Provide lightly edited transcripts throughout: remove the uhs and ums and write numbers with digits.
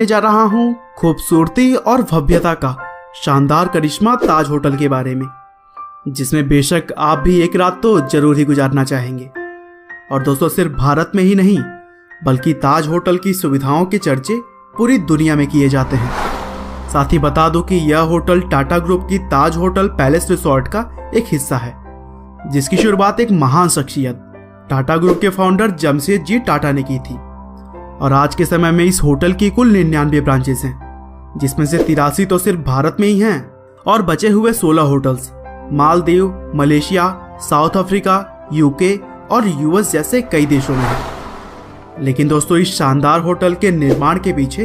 जा रहा हूँ खूबसूरती और भव्यता का शानदार करिश्मा ताज होटल के बारे में, जिसमें बेशक आप भी एक रात तो जरूर ही गुजारना चाहेंगे। और दोस्तों, सिर्फ भारत में ही नहीं बल्कि ताज होटल की सुविधाओं के चर्चे पूरी दुनिया में किए जाते हैं। साथ ही बता दूं कि यह होटल टाटा ग्रुप की ताज होटल पैलेस रिसोर्ट का एक हिस्सा है, जिसकी शुरुआत एक महान शख्सियत टाटा ग्रुप के फाउंडर जमशेदजी टाटा ने की थी। और आज के समय में इस होटल की कुल 99 ब्रांचेस हैं, जिसमें से 83 तो सिर्फ भारत में ही हैं और बचे हुए 16 hotels Maldives, Malaysia, south Africa, UK और यूएस जैसे कई देशों में हैं। लेकिन दोस्तों, इस शानदार होटल के निर्माण के पीछे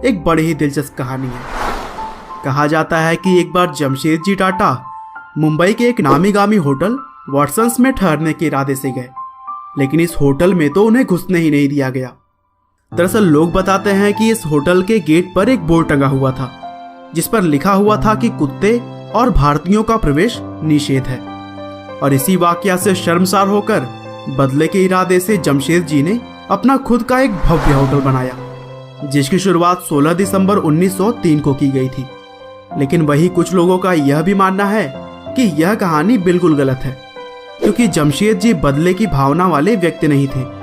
एक बड़ी ही दिलचस्प कहानी है। कहा जाता है कि एक बार जमशेदजी टाटा मुंबई के एक नामी गामी होटल वॉटसन्स में ठहरने के इरादे से गए, लेकिन इस होटल में तो उन्हें घुसने ही नहीं दिया गया। दरअसल लोग बताते हैं कि इस होटल के गेट पर एक बोर्ड टंगा हुआ था, जिस पर लिखा हुआ था कि कुत्ते और भारतीयों का प्रवेश निषेध है। और इसी वाकया से शर्मसार होकर बदले के इरादे से जमशेद जी ने अपना खुद का एक भव्य होटल बनाया, जिसकी शुरुआत 16 दिसंबर 1903 को की गई थी। लेकिन वही कुछ लोगों का यह भी मानना है कि यह कहानी बिल्कुल गलत है, क्योंकि जमशेद जी बदले की भावना वाले व्यक्ति नहीं थे।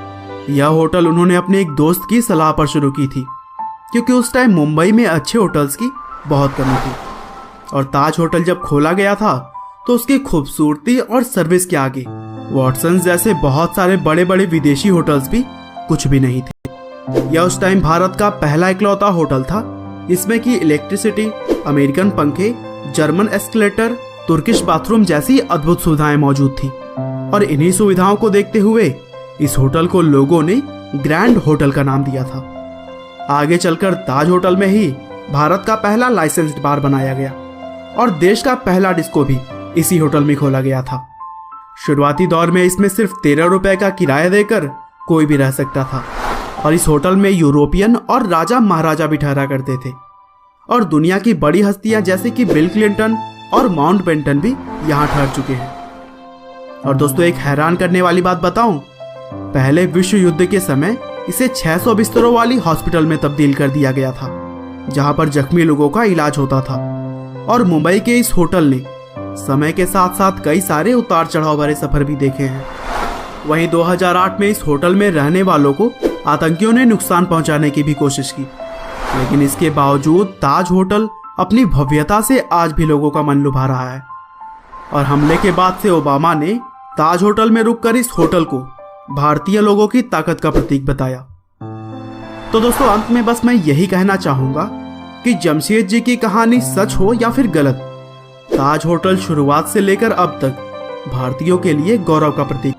यह होटल उन्होंने अपने एक दोस्त की सलाह पर शुरू की थी, क्योंकि उस टाइम मुंबई में अच्छे होटल्स की बहुत कमी थी। और ताज होटल जब खोला गया था तो उसकी खूबसूरती और सर्विस के आगे वॉटसन्स जैसे बहुत सारे बड़े बड़े विदेशी होटल्स भी कुछ भी नहीं थे। यह उस टाइम भारत का पहला इकलौता होटल था जिसमें कि इलेक्ट्रिसिटी, अमेरिकन पंखे, जर्मन एस्केलेटर, तुर्किश बाथरूम जैसी अद्भुत सुविधाएं मौजूद थी। और इन्हीं सुविधाओं को देखते हुए इस होटल को लोगों ने ग्रैंड होटल का नाम दिया था। आगे चलकर ताज होटल में ही भारत का पहला लाइसेंस्ड बार बनाया गया और देश का पहला डिस्को भी इसी होटल में खोला गया था। शुरुआती दौर में इसमें सिर्फ 13 रुपए का किराया देकर कोई भी रह सकता था। और इस होटल में यूरोपियन और राजा महाराजा भी ठहरा करते थे। और दुनिया की बड़ी हस्तियां जैसे कि बिल क्लिंटन और माउंटबेटन भी यहाँ ठहर चुके हैं। और दोस्तों, एक हैरान करने वाली बात बताऊं, पहले विश्व युद्ध के समय इसे 600 बिस्तरों वाली हॉस्पिटल में तब्दील कर दिया गया था, जहां पर जख्मी लोगों का इलाज होता था। और मुंबई के इस होटल ने समय के साथ साथ कई सारे उतार चढ़ाव भरे सफर भी देखे हैं। वहीं 2008 में इस होटल में रहने वालों को आतंकियों ने नुकसान पहुंचाने की भी कोशिश की, लेकिन इसके बावजूद ताज होटल अपनी भव्यता से आज भी लोगों का मन लुभा रहा है। और हमले के बाद से ओबामा ने ताज होटल में रुककर इस होटल को भारतीय लोगों की ताकत का प्रतीक बताया। तो दोस्तों, अंत में बस मैं यही कहना चाहूंगा कि जमशेद जी की कहानी सच हो या फिर गलत, ताज होटल शुरुआत से लेकर अब तक भारतीयों के लिए गौरव का प्रतीक